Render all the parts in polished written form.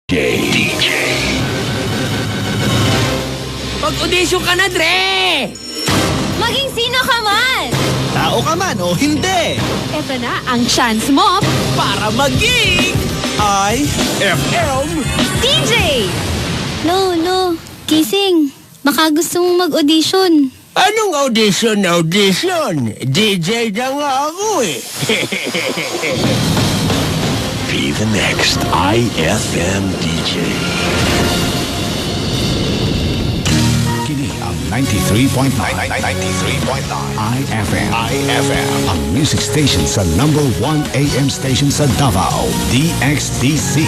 DJ. Mag-audition ka na, Dre! Maging sino ka man! Tao ka man o hindi, Eto na ang chance mo, para maging IFM. DJ! Lolo, gising. Baka gusto mong mag-audition. Anong audition? DJ na nga ako eh. Be the next IFM DJ. Kini ang 93.9 IFM. Ang music station sa number 1 AM station sa Davao, DXDC.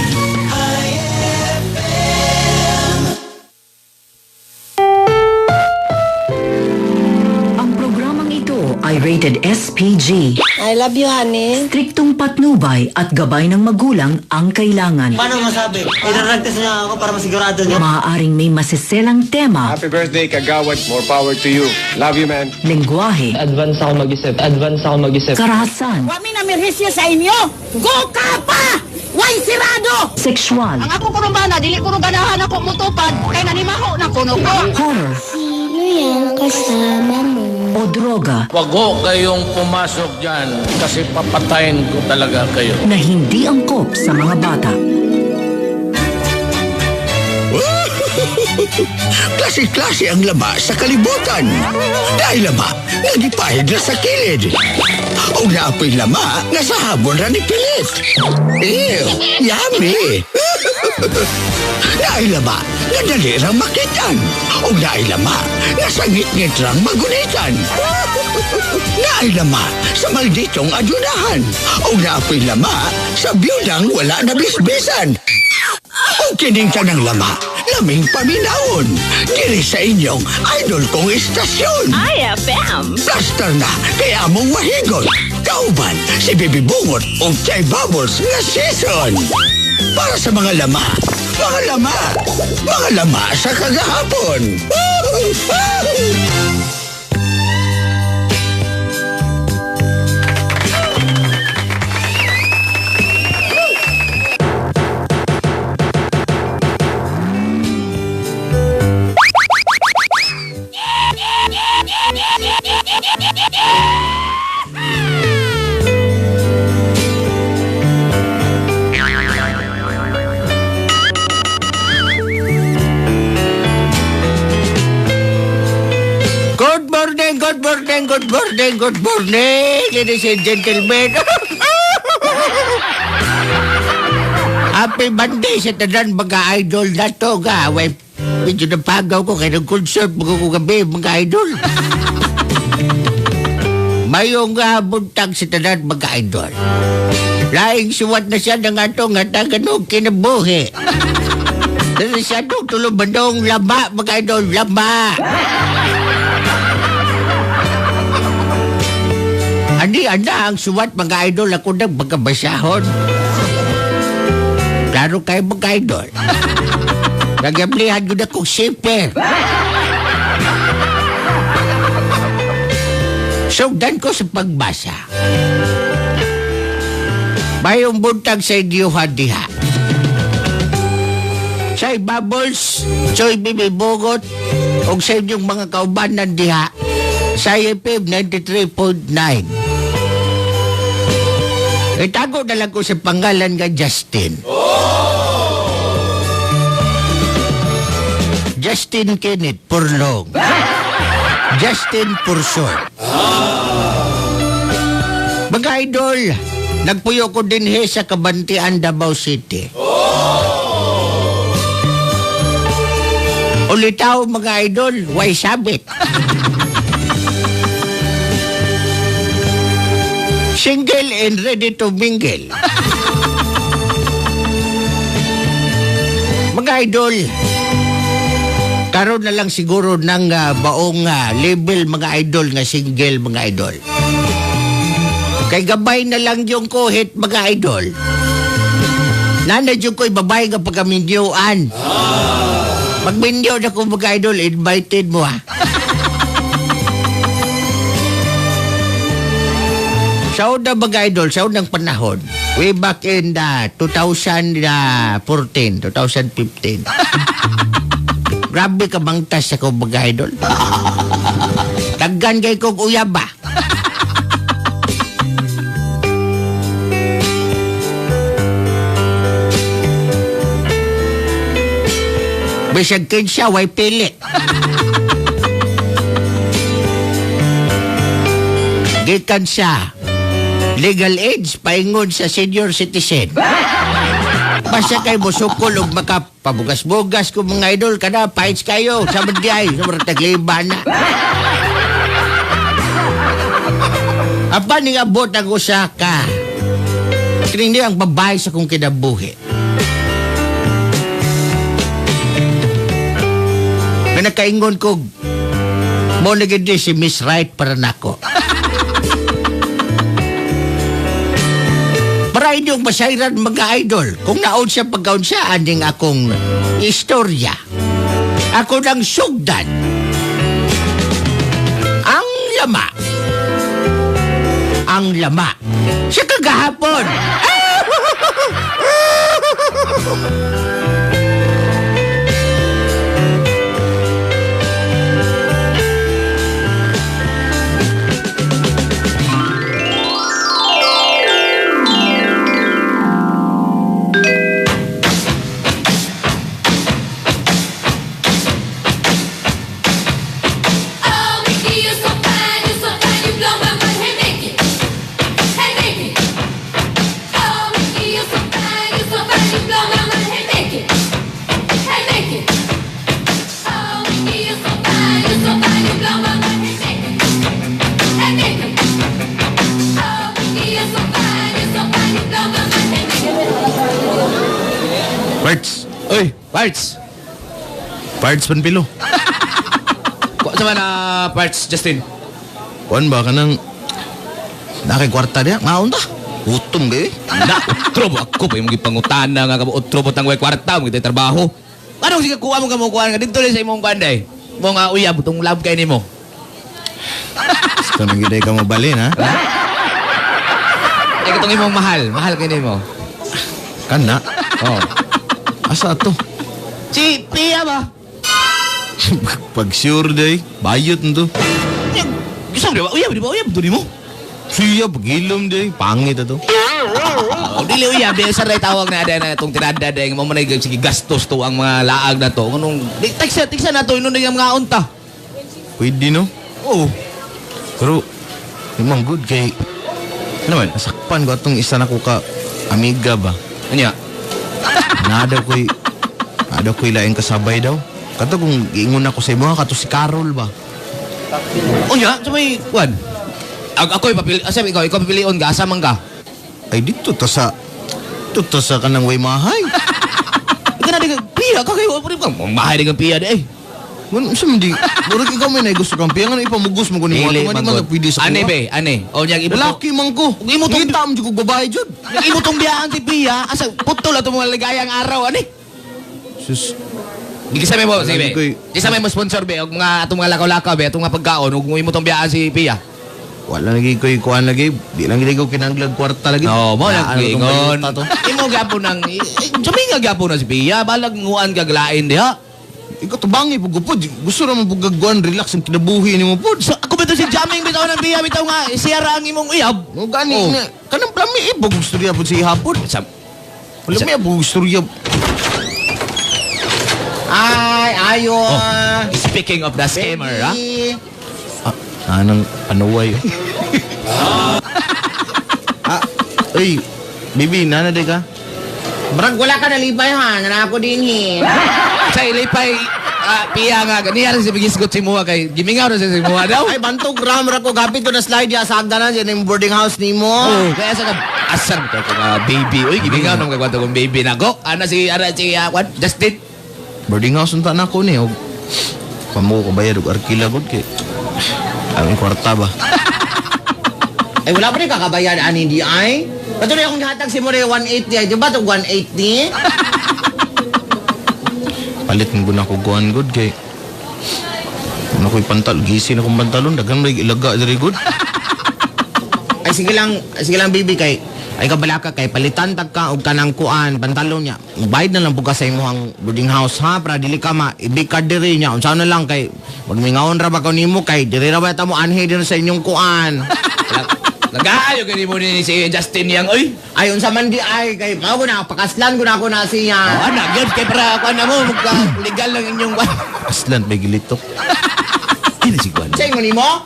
Ang programang ito ay rated SPG. I love you, honey. Striktong patnubay at gabay ng magulang ang kailangan. Paano masabi? Idaragtas niya ako para masigurado niya. Maaaring may masiselang tema, Happy birthday, Kagawad. More power to you. Love you, man. lengguwahe, Advance ako mag-isip. karahasan, Kami na mirhisyo sa inyo. Go ka pa! Way sirado! sexual, Ang ako kuno bana, dili ko ganahan ako mutupad. Kay nanimaho ng kuno ko. horror, Sino yung kasama mo? o droga Wag ho kayong pumasok dyan kasi papatayin ko talaga kayo. na hindi angkop sa mga bata. Klase-klase ang lama sa kalibutan. Dahil lama, nagipahid na sa kilid. O naapoy lama, nasa habon ra ni pilit. Ew, yummy! Dahil lama, nadali rang makitan. O dahil lama, nasa ngit-ngit rang magunitan. Dahil lama, sa malditong adunahan. O naapoy lama, sa biyudang wala na bisbisan. O kining tanang lama, laming paminahon. Diri sa inyong idol kong istasyon. IFM! Plaster na, kaya mong mahigon. Kauban, si Bibi Bungot o Chay Bubbles na season. Para sa mga lama, mga lama sa kagahapon. Good morning, ladies and gentlemen. Happy Monday sa tanan mga idol na to ga. Medyo napagaw ko kaya nag-concert ko gabi mga idol. Mayong buntag sa tanan mga idol. Laing suwat na siya ng atong hataganong kinabuhi. Dahil siya itong tulubandong lama mga idol, lama. Anda ang suwat mga idol ako nang magkabasahon. Klaro kayo mga idol. Nagablihan ko na kong siper. Sugdan ko sa pagbasa. Mayong buntag sa inyo diha. Say Bubbles, Choy Bibi Bugot, o sa inyong mga kaubanan diha sa IFM 93.9. Itago na lang ko sa pangalan nga Justin. Justin Kenneth Purlong. Justin Pursor. Mga idol, nagpuyo ko din sa Kabantian, Davao City. Ulitaw mga idol, way sabit. Single and ready to mingle. Mga idol, karon na lang siguro ng baong label mga idol nga single mga idol. Kay gabay na lang yung kohit mga idol. Nanad yung ko'y babay nga pagkaminyoan. Magminyo na ko mga idol, invited mo ha. Sa unang mga idol, sa unang panahon, Way back in 2014, 2015. Grabe ka bangtas ako mga idol. Daggan kay kong uyab ba? Bisag kinsa, way pili. Gikan siya. Legal age, paingon sa senior citizen. Basta kay musukol o makapabugas-bugas ko mga idol ka na, fights kayo. Sabad gay, sabad tagliba na. Apa ni abot ang usaka? Kining ang babae sa kong kinabuhi. Na nakaingon ko, mo nagindi si Miss Right para nako. Para inyong masayran mga idol, kung naon siya pagkaon siya, aning akong istorya. Ako ng sugdan. Ang lama. Ang lama. Sa kagahapon. Parts. Oy, Parts. Parts Panpilo. Kuha sa man Parts, Justin. Kuan ba ka nang nakikwarta niya? Maon ta. Utom gay. Na, utro mo ako pa yung mga pangutana nga kamo utro mo tang way kwarta mo kita trabaho. Anong sige kuha mo kamo kuha nga dito sa imong kanday. Mo nga uyab tong lab kay nimo. Gusto nang giday ka mabalin ha? Ay katong imong mahal kay nimo. Kana. Oh. Asa to? Si Pia ba? Pag sure day, bayot nito. Gusto mo ba? Uyab to nimo. Siya, pag-ilom day, pangit ito. Dili uyab, di sa ray tawag na ada na itong tinada day mo man sige gastos to ang mga laag na to. Kanong tiksa na to inon yung mga unta. Pwede no? Oo. Pero, imang good kay... Ano man, nasakpan ko atong isa na ko ka amiga ba? Anya? Nada ko'y laing kasabay daw. Kato kung iingon ako sa imo, kato si Carol ba? Anya? Sa may, kuwan? Ako'y papili, sabi ikaw papilion ka, asamang ka? Ay, dito ta sa kanang way mahay. Ika na di ka, Pia, kakayo, mahay di kang Pia di eh. Bueno, sa hindi, murag ikaw may naigusto kang Pia, nga na ipamugos mo ko ni mga man nagpwede sa Ane kuha. be, ane. O niya, Lalaki man ko. Ngita mo dyan kong babae dyan. Nag-imutong biyaan si Pia, asa putol at mga ligayang araw, ane? Sus. Di kasama mo, sige be. Di kasama mo sponsor be, o mga itong mga lakaw-lakaw be, itong mga pagkaon, o kung imutong biyaan si Pia. Wala lagi ko'y kuhaan lagi. Di lang gili ko kinanglag kwarta lagi. No, mo lang ingon. Imo Imo gapo nang sabi nga gapo na si Pia, balag nguan gaglain diha. Ikaw tubangi pugupod. Gusto naman pugagwan, relax ang kinabuhi ni mo pod. So, ako ba ito si Jamming bitaw ng Pia bitaw nga siya ra ang imong uyab. O gani na kanang plami ipog istorya pod si hapon. Wala may ipog istorya. Ay, ayo. Speaking of the scammer, ha? Anong panuway. Uy, baby, nanaday ka? Brag, wala ka nalipay ha. Nanako din eh. Sa ilipay, Pia nga, ganyan si Bigisgot si Mua kay gimingaw na si Mua daw. Ay, bantog grammar ako. Gapit ko na slide ya. Sagda na dyan yung boarding house ni mo. Oh, kaya sa asar ko baby. Uy, gimingaw nang kagwato kong baby na ko. Ana si what? Justin. Boarding house unta na ko ni. Pamu ko bayad og arkila gud kay. Ang kwarta ba? Ay, wala pa rin kakabayan ani di ay. Patuloy akong hatag si More 180 ay. Di ba ito 180? Palit ng guna ko guan good kay. Ano ko'y pantal, gisin akong pantalon, dagang may ilaga diri good. Ay, sige lang baby kay. Ay kabalaka kay palitan tag ka og kanang kuan pantalon niya. Bayad na lang po ka sa imong boarding house ha para dili ka ibikad diri niya. Unsa na lang kay magmingaon ra ba ko nimo kay diri ra ba ta mo anhi din sa inyong kuan. Nagayo gani mo ni si Justin yang oy. Ay unsa man di ay kay mao na pakaslan ko na siya. Oh, anak gyud kay para kuan na mo magka legal lang inyong Aslan may gilitok. Ay na si kuan. Say mo nimo?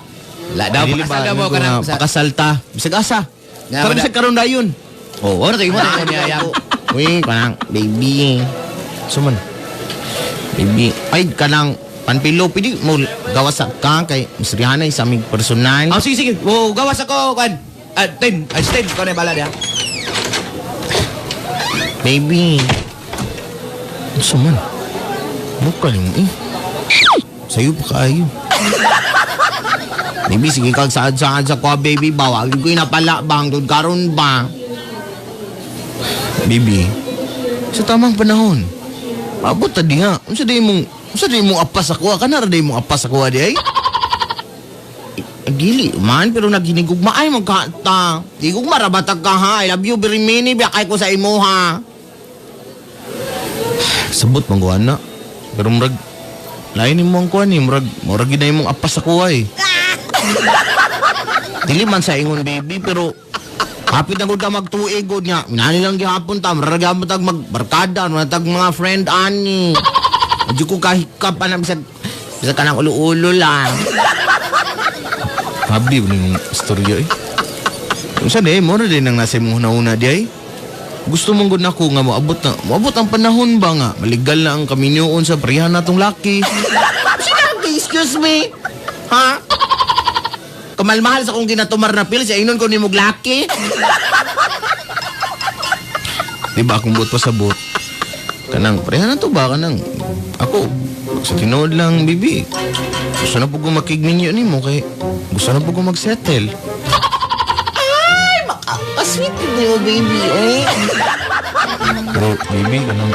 La daw pakasal ka mo kanang pakasalta. Bisag asa. Nga, Karon wala. sa karon dayon. Oh, wala tayo mo na niya. Uy, kanang baby. Suman. Baby, ay kanang panpilo pidi mo gawas ka kay misrihanay sa aming personal. Oh, sige. Oh, gawas ako kan. 10. Ay, 10 ko na bala dia. Baby. Suman. Bukan yung Sayo pa kaayo. Baby, sige kag saad-saad sa kwa, baby. Bawag ko'y napala bang doon karon ba? Baby, sa tamang panahon. Abot ta di nga. Unsa di mong apas ako? Kana ra di mong apas ako di ay? Dili man, pero naginigugma ay magkata. Di ko marabatag ka ha. I love you very many. Biyakay ko sa imo ha. Sabot mangguan na. Pero murag lain ni mo ang kuan ni murag ginay mong apas ako ay. Dili man sa ingon, baby, pero hapit na ko ka magtuig ko niya. Minani lang gihapon ta. Maragam tag magbarkada. Tag mga friend ani. Medyo ko kahikap pa na bisag ka ng ulo-ulo lang. Habi mo yung istorya eh. Unsa di mo na din ang nasa imong una di ay? Gusto mong gud nako nga moabot ang panahon ba nga maligal na ang kaminyoon sa prihan natong laki. Sinabi, excuse me. Ha? Kamalmahal sa kong ginatumar na pil, sa inon ko ni muglaki. Di ba akong buot pasabot? Kanang prihan na to ba kanang ako sa tinuod lang bibi. Gusto na po ko makigninyo ni mo kay gusto na po ko magsettle. Ay, makakasweet mo, baby, eh. Pero baby kanang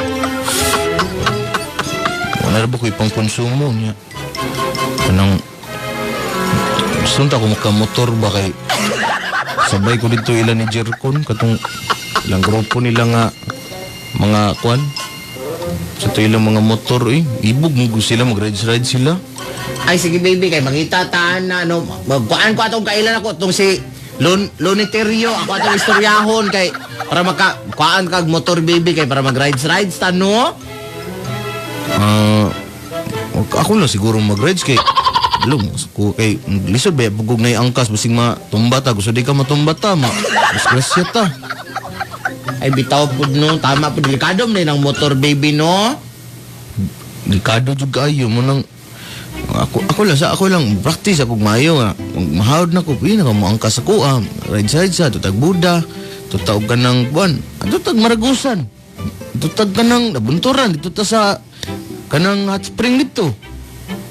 wala na ba ko ipang konsumo niya. Kanang gusto na ako makamotor ba kay sabay ko dito ilan ni Jercon katong ilang grupo nila nga mga kwan sa to ilang mga motor ibog mo sila mag-ride sila. Ay, sige, baby, kay mangitataan na, ano, magkuhaan ko atong kailan ako, itong si Luniterio, ako atong istoryahon, kay, para kuhaan kag motor, baby, kay, para mag-rides, ta, no? Ako lang siguro mag-rides kay alam ko kay lisod ba bugog na yung angkas basing matumba ta gusto di ka matumba ta disgrasya ta. Ay bitaw pud no, tama pud, delikado man ng motor, baby, no? Delikado jud kaayo mo nang ako lang practice ako mayo nga mahawd na ko pina ka mo angkas ako ride sa tutag Buda tutag ka ng buwan tutag Maragusan tutag ka ng nabunturan dito ta sa kanang hot spring dito.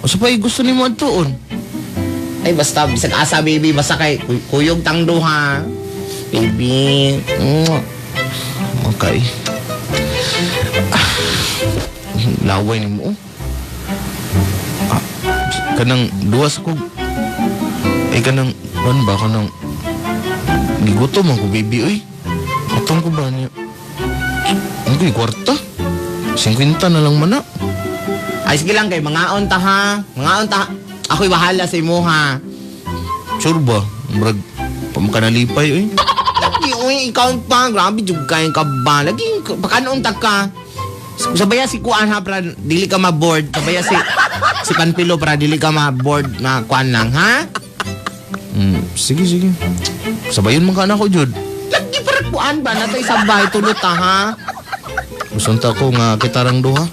O sa pa'y gusto ni mo adtoon? Ay, basta, bisag asa, baby, basta kay kuyog tangdo, ha? Baby. Okay. Laway ni mo. Kanang duwas ko. Kanang, ano ba, kanang gigutom ako, baby, oy. Atong ko ba niya? Ano ko, kwarta? 50 na lang mana. Ay, sige lang kay mangaon ta, ha? Mangaon ta. Ako'y bahala sa imo, ha? Sure ba? Marag, pamakanalipay, oy. Lagi, oy, ikaw pa. Grabe, jug kayong ka ba? Lagi, pakanoon ta ka. Sabaya si Kuan, ha, para dili ka ma-board. Sabaya si Panpilo, para dili ka ma-board na Kuan lang, ha? Sige. Sabayon man ka na ko, Jud. Lagi, para Kuan ba? Natay sabay, tulot, ha? Gusto ko nga kitarang duha.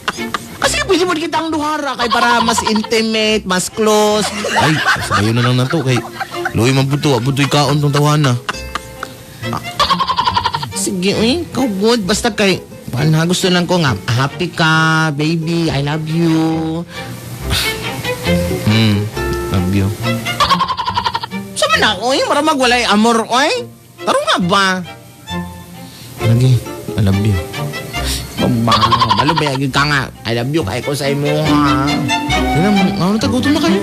Kasi pwede mo kitang duhara kay para mas intimate, mas close. Ay, sabayon na lang na to kay luwi man puto, abutoy kaon tong tawana. Sige, ikaw good. Basta kay, gusto lang ko nga, happy ka, baby, I love you. Love you. Sama na, maramag walay amor, Taro nga ba? Lagi, I love you. Balo ba yagin ka nga, I love you, kaya ko sa imo, ha? Yan ang, tagutom na kayo.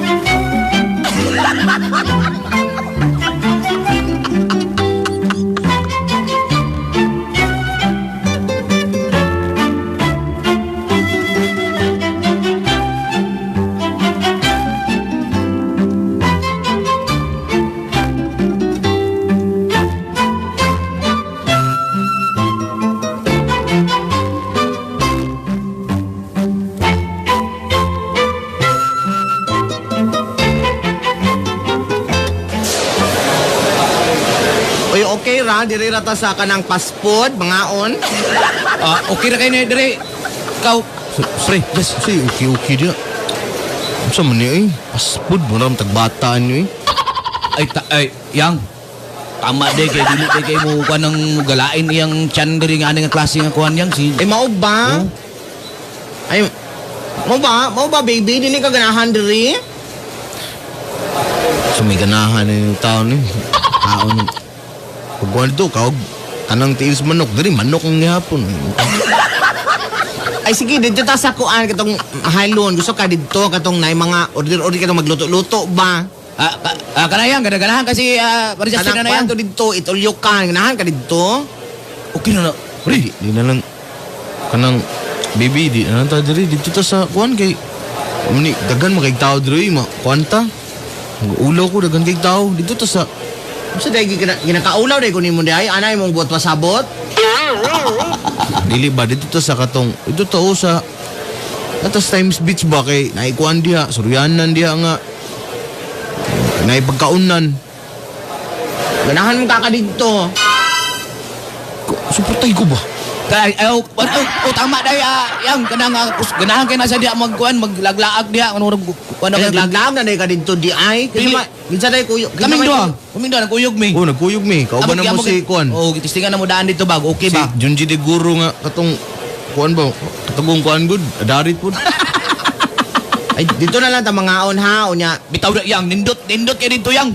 ha? Diri rata sa kanang fast food, mangaon. Okay ra kayo na, dire. Ikaw, Pre, yes, say, okay dia. Sa man niya passport mo naman tagbataan niyo yang. Tama de kay dili de kay mo kanang galain iyang tiyan diri nga ani nga klase nga kuan yang si. Mao ba? Ay, Mau ba baby? Dili ka ganahan diri? So may ganahan na yung tao ni. Kaon. Pagkuhan ito, kaog. Kanang tiis manok. Dari manok ang nihapon. Ay sige, dito ta sa kuan katong halon. Gusto ka dito katong nay mga order katong magluto-luto ba? Kanayang, ganahan kasi parisas na yan. Kanang dito, itulyo ka. Ganahan ka dito? Okay na na. Pre, di na lang. Kanang, baby, di na lang tayo diri. Dito ta sa kuan kay... Dagan makay tao diri, kuan ta. Ulaw ko, dagan kay tao. Dito ta sa... Sa dahil ginakaulaw dahil ko ni mo dahil. Anay mong buot pasabot? Dili ba, dito ta sa katong... Dito ta o sa... Atas Times Beach ba kay naikuan diha, suryanan diha nga. Naipagkaunan. Ganahan mo kakadito. Supportay ko ba? Ayaw, tama dahil yang ganahan kayo nasa diya magkuhan, maglaglaag diya. Maglaglaag na dahil ka dito di ay. Minsan dahil kuyog. Kaming doon, nagkuyog mi. Oo, nagkuyog mi. Kauban na mo si kuhan. Oo, tistingan na mo daan dito bag. Okay ba? Si Junji de Guru nga katong kuhan ba? Katagong kuhan good. Adarit po. Ay, dito na lang ta mangaon ha, unya. Bitaw na yang, nindot kayo dito yang.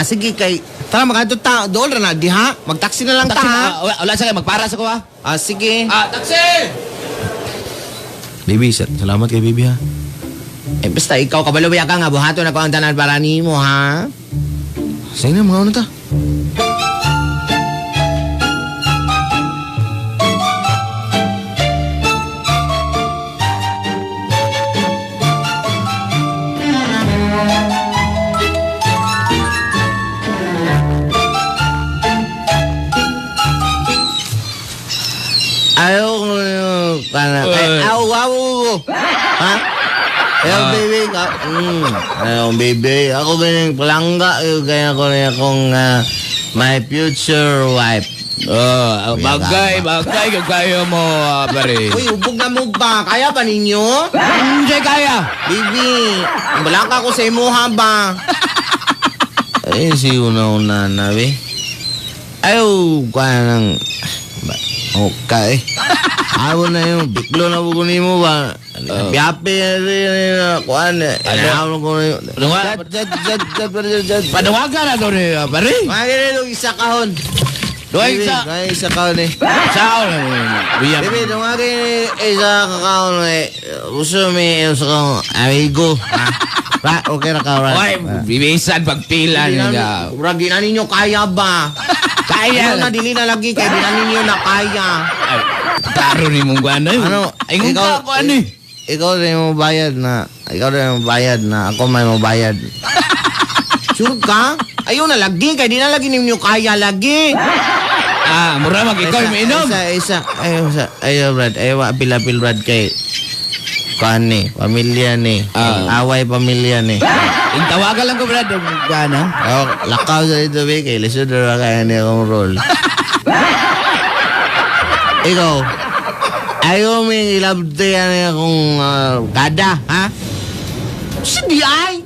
Sige kay, tara magkano ta, dool na di ha? Magtaksi na lang ta ha? Wala sa kayo, magpara sa ko ha? Sige. Taksi! Baby, salamat kay baby ha. Basta ikaw kabalubaya ka nga, buhato na ko ang tanan para nimo ha? Sige na, mangaon na ta. Ha? Baby. Ako ganing palangga. Kaya ko rin akong my future wife. Bagay kayo mo, pare. Uy, ubog na mo ba? Kaya ba ninyo? Hindi kaya. Baby, balaka ko sa imuha ba? Ay, si una-una na, be. Ayaw, kaya nang... Okay. Ako na yung biklo na bukunin mo ba? Biyapi na kuhan. Ano ko na yun? Panawagan na doon eh, pare. Mga ganun, isa kahon. Isa kahon eh. Saan? Bebe, dumagin isa kahon eh. Gusto may isa kahon. Amigo. Okay na ka, right? Uy, bibisan pagpila niya. Di na ninyo kaya ba? Kaya. Ano na, dili na lagi kaya di na ninyo na kaya. Taro ni mong guwan na yun. Ano? Ay, kung ka ko ano eh. Ikaw rin mo bayad na. Ako may mabayad. Sure ka? Ayaw na lagi. Kaya di na lagi ninyo kaya lagi. Mura mag ikaw yung mainom. Ayaw, Brad. Ayaw, apil-apil, Brad, kay... Kuhan ni. Pamilya ni. Away pamilya ni. Yung tawagan lang ko, Brad. Gana. Lakaw sa ito, be. Kay lisod na kaya niya akong role. Ikaw, ayaw may ilabto yan akong gada, ha? Sige ay!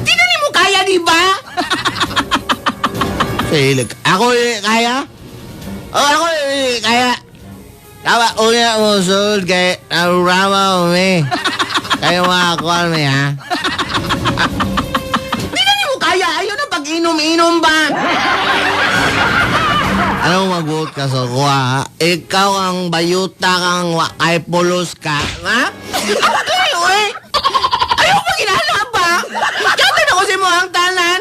Di na mo kaya, di ba? Ako kaya? Ako kaya. Tawa, una mo sulod kay narurama mo, me. Kayo makakuha, me, ha? Di na mo kaya? Ayaw na pag-inom-inom ba? Anong mag-vote ka sa kuha, ha? Ikaw ang bayuta kang wakay pulos ka, ha? Kayo, eh! Ayaw pa ginanap, ba? Yatag ako sa mo ang tanan!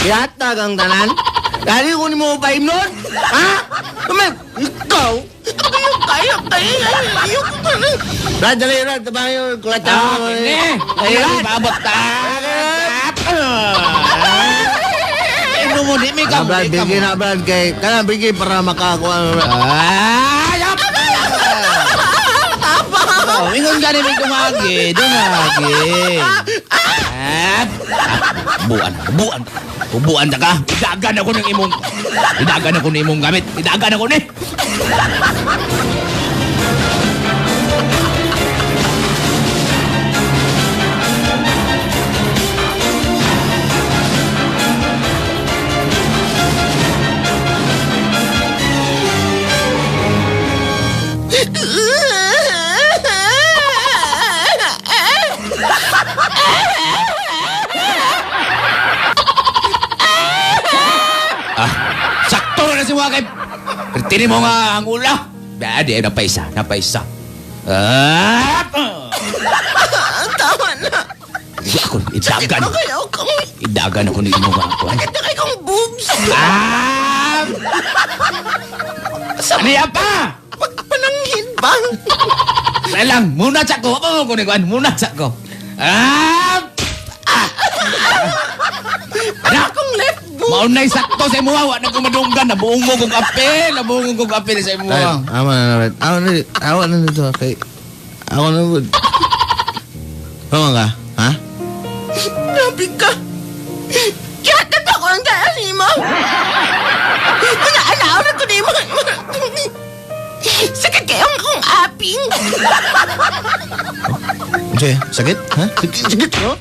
Yatag ang tanan? Dali ko ni mo pa nun? Ha? Ikaw? Ayaw ko pa na. Brad, dali, Brad. Tabayo, kulata mo. Ayaw, babot ta. Mo di may kam. Brad, bigay na, Brad, kay kana bigay para makakuha. Ingon ka namin dumagi. Buan na ka. Idagan ako ng imong gamit. Idagan ako ni. Sakto na si Wakay. Tini mo nga ang ula. Dadi, napaisa. Tama na. Idagan ako ni imo nga ako. Bakit na kayo kong boobs? Saniya pa! Pagpananghin ba? Lang, muna sa ko. Apa mo ko ni Kuan? Muna sa ko. Akong left boob. Maunay sakto sa imo. Wa na ko madunggan. Nabuong mo kong apel sa imo. Awa na nito. Okay. Ako na po. Tama ka? Ha? Grabe ka. Kiyatat ako ang daan ni mo. Alaw na ko na yung mga... Sakit kayo akong aping. Okay, sakit? Ha? Sakit mo?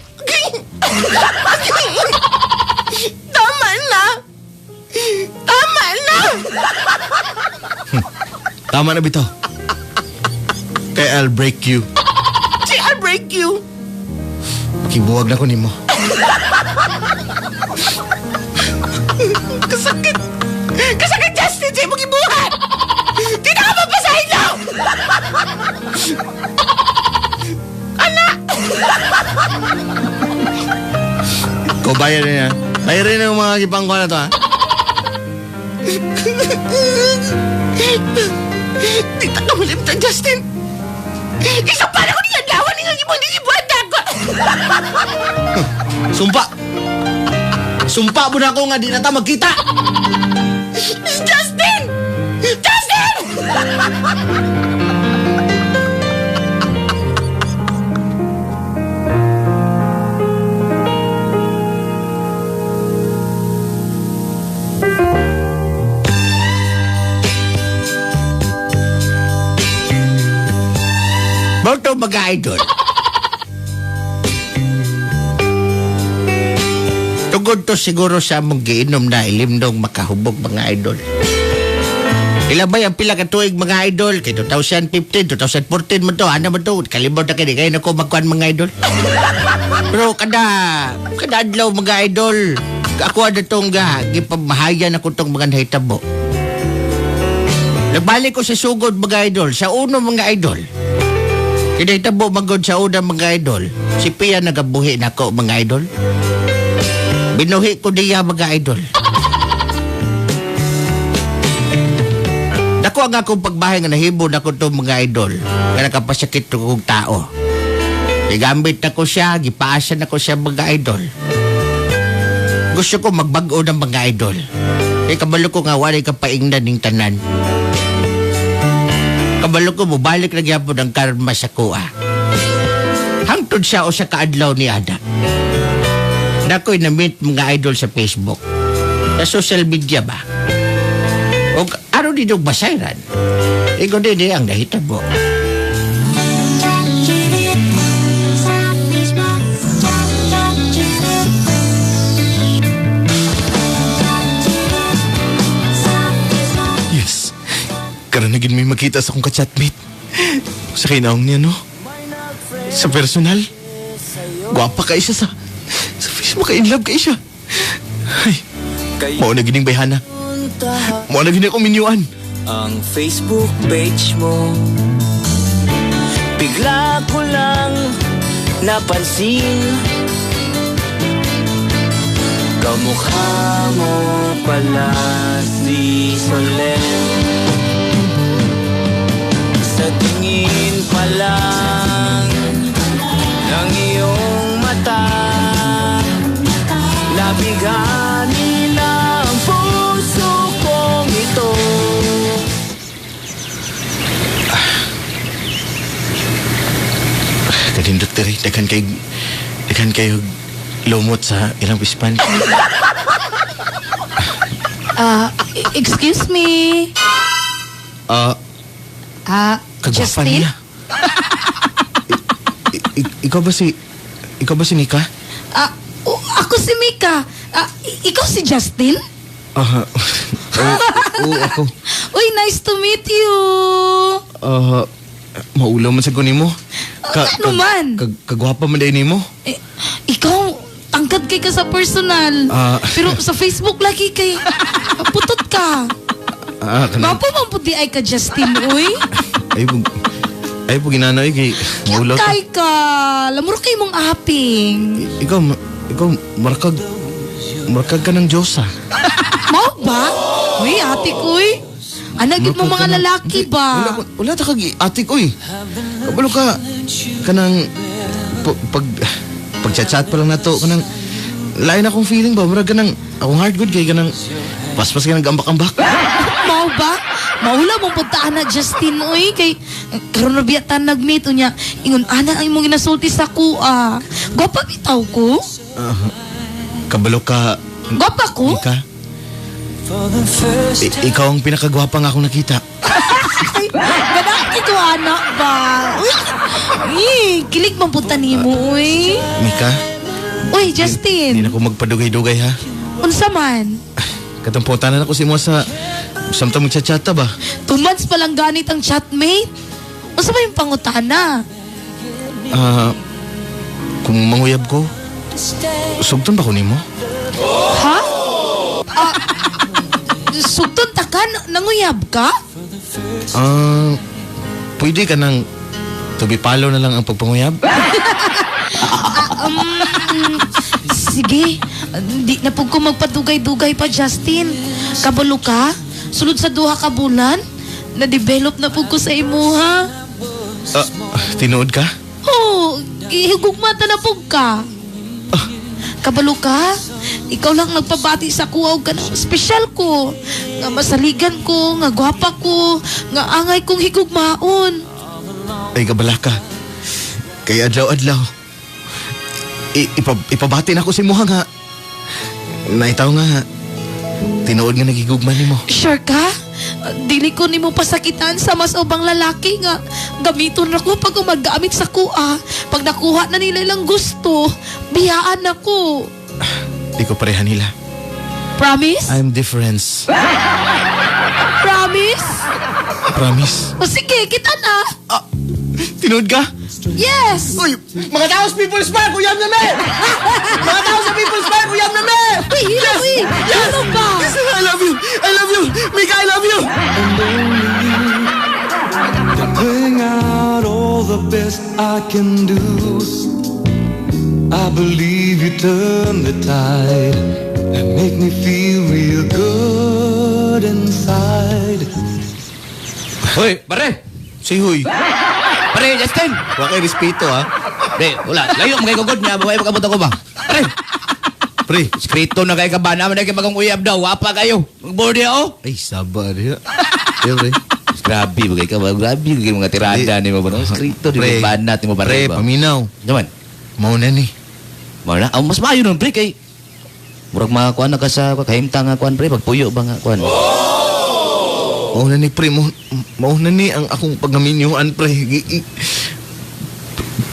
Tama na. Tama na bitaw. Kaya I'll break you. I'll break you. Makibuwag na ko nimo. Kasakit, Justin, sa'yo mong ibuhat! Di na ka mapasahin lang! Anak! Ikaw bayar na yan. Bayarin na yung mga gipang ko na to, ha? Di ta ka malimtan, Justin! Isang para ko niyan lawan niya ibang ibuhat ako! Sumpa mo na ako nga di na ta magkita! Justin! Boto mga idol. Tugod to siguro sa among giinom na ilimdong makahubog mga idol. Ilabay ang pila ka tuig mga idol. Kay 2015, 2014 mo to. Ano mo to? Kalimot na kayo na ko magkuhan mga idol. Pero kada adlaw mga idol. Ako na itong gipamahayan ako itong mga nahitabo. Nagbalik ko sa sugod mga idol. Sa uno mga idol. Kinahitabo magod sa una mga idol. Si Pia nagabuhi na ako mga idol. Binuhi ko niya mga idol. Dako ang akong pagbahay nga nahibo na ko itong mga idol. Nga nakapasakit ko kong tao. Igambit na ko siya, gipaasa na ko siya mga idol. Gusto ko magbago ng mga idol. Kabalo ko nga wala ka paingnan ng tanan. Kabalo ko mubalik na gyapon ang karma sa kuha. Hangtod siya o sa kaadlaw ni Ada. Dako'y na-meet mga idol sa Facebook. Sa social media ba? O ano din yung basayran? Ikaw din ang nahitabo. Yes. Karanagin may makita sa akong ka-chatmate. Sa kinaong niya, no? Sa personal. Gwapa ka siya sa Facebook, ka-inlove ka siya. Ay, mao na gining bayhana. Mao na gining kuminyuan. Ang Facebook page mo, bigla ko lang napansin. Kamukha mo pala si Solen. Sa tingin pa lang ng iyong mata, labiganin ang puso kong ito. Kanindot tiri, daghan kayo lumot sa ilang pispan. Excuse me. Kagwapa Justin? niya. Ikaw ba si Nika? Ako si Mika. Ikaw si Justin? Oo, ako. Uy, nice to meet you. Maulaw man sa kunin mo. Ano man? Kagwapa man din mo. Ikaw, tangkad kay ka sa personal. Pero sa Facebook lagi kay putot ka. Mapo man puti ay ka, Justin, uy. Ay po ginanoy kay maulaw ta. Kay ka. Lamuro kay mong aping. Ikaw marakag ka ng Diyosa. Mau ba? Uy, ate ko, uy. Anagit mo mga lalaki ba? Wala ta kag ate ko, kabalo ka kanang pag-chat pa lang nato kanang lain akong feeling ba, murag kanang akong heart good kay kanang paspas ka nag-ambak-ambak. Mau ba? Maula mong puntaan na Justin, uy. Kay karon na biyatan nag-meet unya. Ingon ana ang imong ginasulti sa kuha. Gwapa bitaw ko? Kabalo ka. Gwapa ko? Ika? Ikaw ang pinakagwapa nga akong nakita. Ganang ito anak ba? Uy, kilig mong punta ni mo, uy. Mika? Uy, Justin. Hindi na ako magpadugay-dugay, ha? Unsa man? Katamputan na ako si mo sa samtang magchat-chata ba? 2 months pa lang ganit ang chatmate. Unsa ba yung pangutana? Kung manguyab ko, sugton ba ko ni mo? Ha? Sugton ta ka? Nanguyab ka? Pwede ka nang tubipalo na lang ang pagpanguyab? Sige. Di na po ko magpadugay-dugay pa, Justin. Kabalo ka? Sulod sa 2 ka bulan? Na-develop na po ko sa imuha. Tinuod ka? Oo. Ihigugmata na po ka. Kabalo ka? Ikaw lang nagpabati sa kuwaw ka ng espesyal ko. Nga masaligan ko, nga gwapa ko, nga angay kong higugmaon. Ay, kabala ka. Kaya adlaw-adlaw. Ipabati na ko si Muha nga. Naitaw nga. Tinuod nga nagigugman ni mo. Sure ka? Dili ko ni mo pasakitan sa mas ubang lalaki nga. Gamiton na ko pag umagamit sa kuha. Pag nakuha na nila ilang gusto, biyaan ako. Di ko pareha nila. Promise? I'm different. Promise? Promise. O sige, kita na. Tinood ka? Yes! Uy, mga tao sa People's Park, uyam na me! Mga tao sa People's Park, uyam na me! Uy, hila, uy! Ano ba? Yes, I love you! I love you! Mika, I love you! To bring out all the best I can do, I believe you turn the tide and make me feel real good inside. Hoy, pare! Si Huy. Pare, Justin! Wala kayo respeto, ha? Pre, wala. Layo, magkagugod niya. Babae, magkabot ako ba? Pare! Pre. Skrito na kayo ka ba? Naman na kayo magkanguyab daw. Wapa kayo. Mag-board niya, oh. Ay, sabar ya. Yeah, pre. Grabe, bagay ka ba? Grabe, bagay mga tirada ni mo ba? Skrito, di ba banat ni mo ba? Pre, paminaw. Naman? Mauna ni. Mauna? Mas maayo nun, pre, kay... Murag makakuan na ka sa kahimta nga kuan, pre. Pagpuyo ba nga kuan? Mauna ni, pre. Mauna ni ang akong pagaminyuan, pre.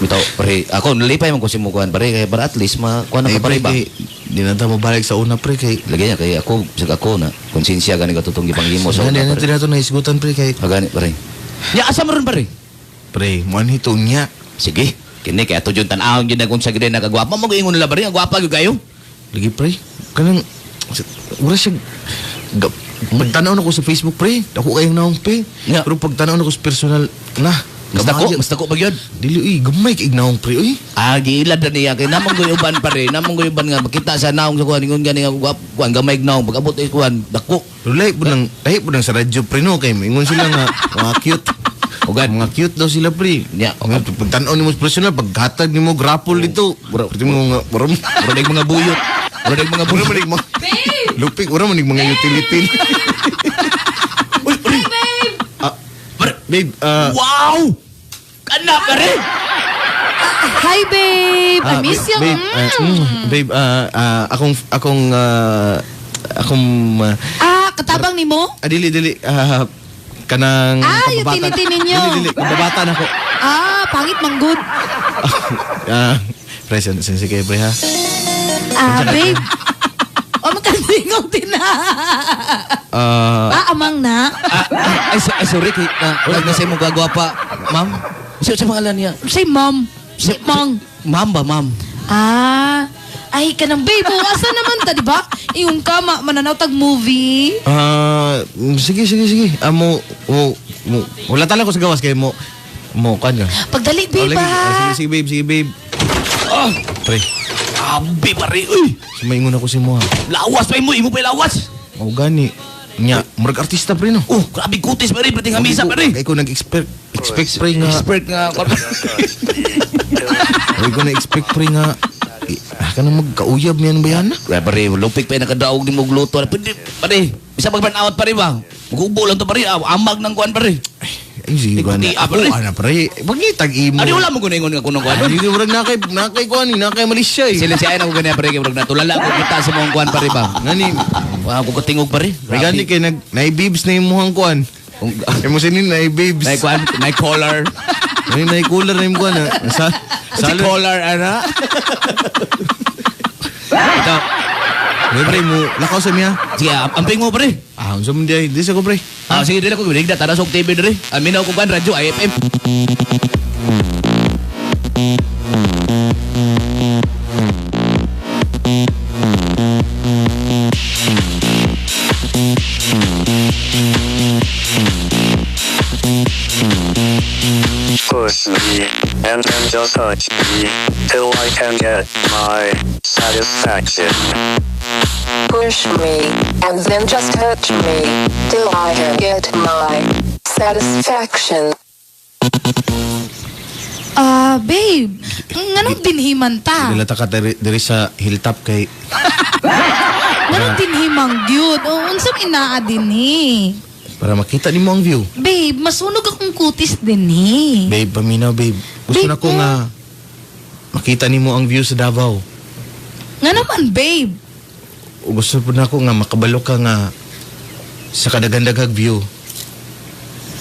Bitaw, pre. Ako, nalipay man ko si mo kuan, pre. Kaya para at least, makuan na ka, pare ba? Di na tayo mabalik sa una, pre. Lagyan niya, kaya ako, ako na. Konsensya gani ka tutong gipanghimo sa una, Hindi pare. na ito na isgutan, pre. Pagani, pare. Ya, asa mo rin, pare? Pre, manhito niya. Sige. Kini, kaya to dyan tanahon dyan na kung sa gina nakagwapa. Mag-ingon nila, pare. Ang gwapa yung kayo. Lagi, pre. Kanang, wala siya... Pagtanaw na ko sa Facebook, pre. Ako kayong naong, pre. Yeah. Pero pagtanaw na ko sa personal, na. Mas dako ba yun? Dili, gamay kay naong, pre, uy. Gilad na niya. Kaya namang guyuban, pare. Namang guyuban nga. Makita sa naong sa kuhan. Ingon gani nga kuhan. Gamay naong. Pag-abot ay kuhan. Dako. Pero lahi po nang sa radyo, pre, no. Kaya ingon sila nga, mga cute. Ugan. Mga cute daw sila, pre. Yeah. Pagtanaw ni mo sa personal, paghatag ni mo grapple dito. Pwede mo nga, waram. Waram mga buyot. Waram mga buyot. Waram mga... Lupik, waram mga utility. Uy, babe! Babe, wow! Kana, pare! Hi, babe. I miss you. Babe, akong katabang ni mo? Dili, kanang yung tinitinin nyo. Dili, kababata na ko. Pangit manggod. Pre, sige, pre, ha? Babe. Magkandingaw din na. Amang na. Sorry, wala na sa'yo mo gagwapa. Ma'am? Sa pangalan niya? Say, ma'am. Say, mang. Ma'am ba, ma'am? Ay, kanang babe, asa naman ta, di ba? Yung kama, mananaw tag movie. Sige. Wala talaga ko sa gawas, kaya mo kan ka. Pagdali, babe, Sige, babe. Pre. Abi, pare, uy! Sumaingon ako si mo, ha? Lawas pa mo, imo pa lawas! Gani. Nya, murag artista, pre, no? Grabe kutis, pare, pati nga misa, pare! Kaya ko nag-expect, pre, nga. Kaya ko nag-expect, pre, nga. Ka na magkauyab niyan ba yan? Pare, lupik pa yung nakadaog ni mong luto. Pare, bisa mag-burn out, pare, ba? Maghubo lang to, pare. Amag ng kuhan, pare. Ay, sige, ako, pare. Magitag imo. Wala mo guningon nga kunong kuhan? Hindi ko nakay kuhan, nakay Malaysia, eh. Sila siya ako ganyan, pare. Natulala ako kita sa mong kuhan, pare, ba? Ngani? Ako katingog, pare. May gani kayo, naibibs na yung muhang kuhan. Mo sinin, naibibs. Naikuhan, naikolar. Naikolar na yung kuhan, ha? Si collar, ana? Ito. Pre, mo, lakaw sa miya. Sige, amping mo, pre. Unsa man di sa ko, pre. Sige, dili ko ginig tara sa TV diri. Aminaw ko kan radyo IFM. Push me, and then just touch me, till I can get my satisfaction. Push me, and then just touch me, till I can get my satisfaction. Babe, nganong dinhiman ta? Dilata ka diri sa hilltop kay... Nganong dinhimang gyud? Unsang inaa dinhi? Para makita ni mo ang view. Babe, masunog akong kutis dinhi. Babe, paminaw, babe. Gusto na ko nga makita ni mo ang view sa Davao. Nga naman, babe. Gusto po na ko nga makabalo ka nga sa kadagandaghag view.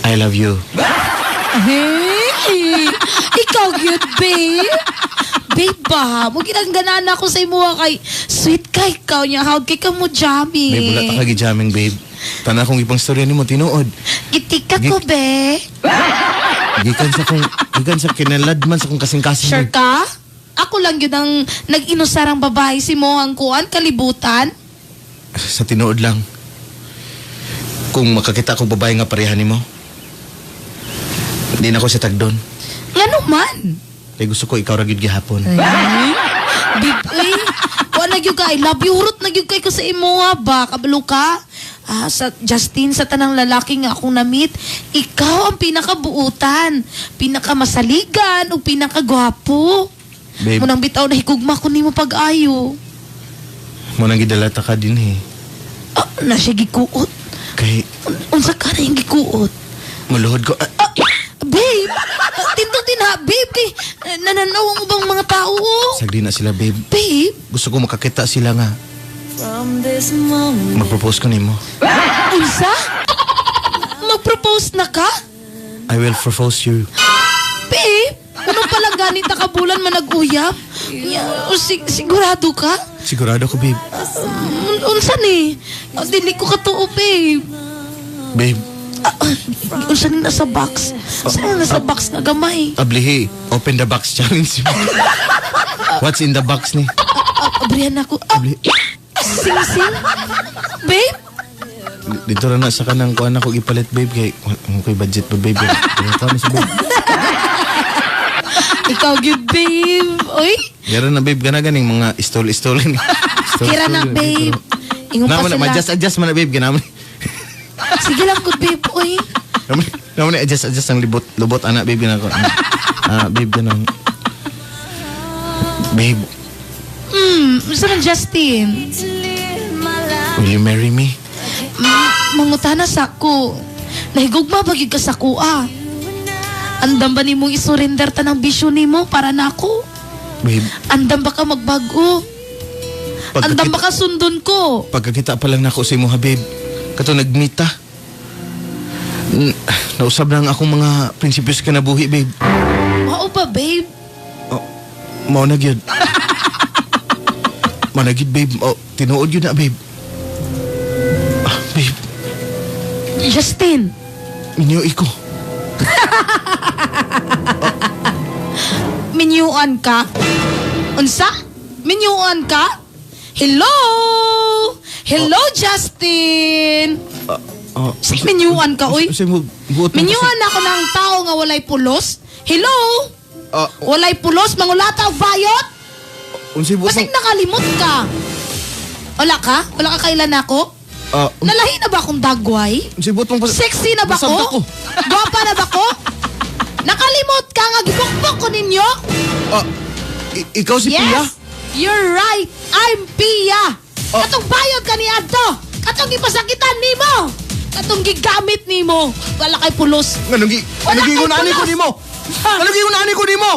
I love you. Hey, ikaw yun, babe. Babe ba, mo ginangganan ako sa imo kay sweet kay ikaw niya. Hawag kay ka mo jamming. Babe, wala ta kagi-jamming, babe. Tana kong ipang storya ni mo, tinuod. Itika ko, be. Gikan sa kinaladman sa kong kasing-kasing. Sure ka? Ako lang yun ang nag-inusarang babae si mo ang kuan, kalibutan. Sa tinuod lang. Kung makakita akong babae nga pareha ni mo, hindi na ako sa tagdon. Nga naman. Kaya gusto ko ikaw ragyod gihapon. Babe, kuan nagyug ka, I love you. Hurot nagyug kay ko sa imo ba? Kabalo ka? Sa Justin, sa tanang lalaki nga akong na-meet, ikaw ang pinakabuutan, pinakamasaligan, o pinakagwapo. Babe. Munang bitaw na higugma ko nimo pag-ayo. Munang gidalata ka din, eh. Na siya gikuot. Kay... Unsa ka na yung gikuot? Maluhod ko. Babe! Tindog din ha, babe. Kay nananaw mo bang mga tao? Sagdi na sila, babe. Babe? Gusto ko makakita sila nga. Mag-propose ko nimo. Unsa? Mag-propose na ka? I will propose you. Babe, ano palang ganit na kabulan man nag-uyap? Sigurado ka? Sigurado ko, babe. Unsa ni? Dili ko katuo, babe. Babe. Unsa ni nasa box? Saan nasa box na gamay? Ablihi, open the box challenge. What's in the box ni? Abrihan ako. Sing-sing? Babe? Dito na sa kanang kuhan ako ipalit, babe. Kaya ko'y budget pa, babe. Ito na si babe. Ikaw good, babe. Uy? Kira na, babe. Ganing mga istol-istol. Kira na, babe. Ingon pa sila. Ma-adjust man na, babe. Ginaman. Sige lang, good, babe. Uy? Naman adjust ang lubot, anak, babe. Babe, ganang. Babe. Saan Justin? Will you marry me? Mangutana sa ko. Nahigugma bagig ka sa kuha. Andam ba nimong isurrender ta ng bisyo nimo para nako? Babe, Andam ba ka magbago? Andam ba ka sundon ko? pagkakita pa lang nako sa imo, ha, babe. Kato nagmita. Nausab lang akong mga prinsipyos ka na buhi, babe. Mao ba, babe? Mao na gyud. Mao na gyud, babe. Tinuod yun na, babe. Babe, Justin. minyo iko. Minyuan ka? Unsa? Minyuan ka? Hello? Hello, Justin. Si minyuan ka, uy. Minyuan ako ng tao nga walay pulos. Hello? Walay pulos, mangulata og bayot? Basig nakalimot ka. Wala ka? Wala ka kailan ako? Nalahi na ba akong dagway? Sexy na ba ko? Gwapa na ba ko? Nakalimot ka nga gibukbok ko ninyo? Ikaw si Pia? Yes, you're right. I'm Pia. Katong bayot ka ni Adto. Katong ipasakitan nimo. Katong gigamit nimo. Wala kay pulos. Anong gigunani ko nimo? Anong gigunani ko nimo?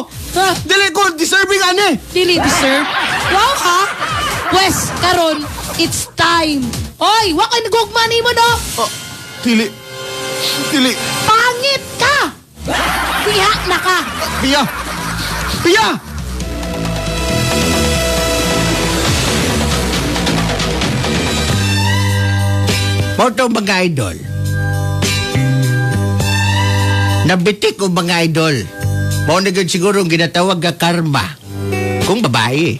Dili ko deserving ani. Dili deserve? Wow ha? Wes, karon, it's time. Hoy, wa kay nagugma nimo no? Dili. Pangit ka. Piha na ka. Pia! Moto mga idol. Nabitik ko mga idol. Mao na gud siguro ang ginatawag nga karma. Kung babae.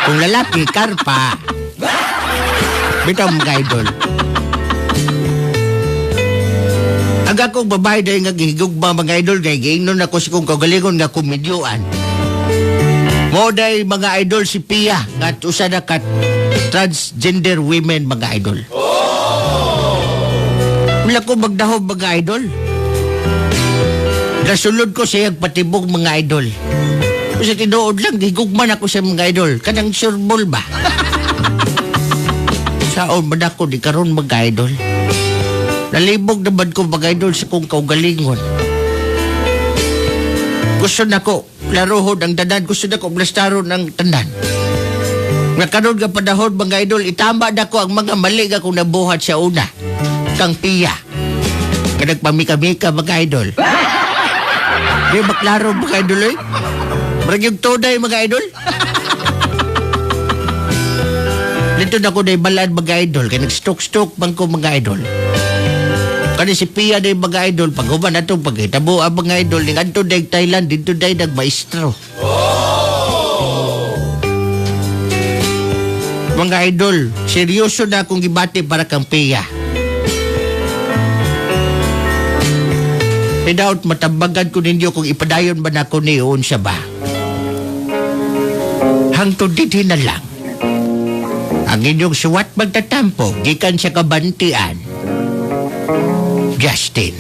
Kung lalaki, karpa. Bitaw mga idol. Ang akong babae dahil nga gihigugma mga idol kay giingnon ako si kong kagalingon nga komedyuan. Mo dahil mga idol si Pia at usa na kat transgender women mga idol. Wala ko magdahog mga idol. Nasulod ko siya patibog mga idol. Kasi tinuod lang, gigugman ako sa mga idol. Kanang sureball ba? Saon ba ako di karon mga idol? Nalibog naman ko mga idol sa kong kaugalingon. Gusto na ko, laruhod ang tanan. Gusto na ko, blastaron ang tanan. Nga karon nga panahon mga idol, itama na ko ang mga mali nga kong nabuhat sa una. Kang Pia. Nga nagpamika-mika mga idol. Di maklaro mga idol eh. Marag yung tunay mga idol. Dito na ko na ibalaan mga idol. Kaya nag-stroke-stroke bang ko mga idol. Kani si Pia na mga idol. Pag human na itong pagkitabo ang mga idol. Ning adto na Thailand. Dito na nag-maestro. Mga idol, seryoso na akong gibati para kang Pia. Without matambagan ko ninyo kung ipadayon ba na ako niyon siya ba. Hangtod dito na lang. Ang inyong suwat magtatampo, gikan sa kabantian. Justin.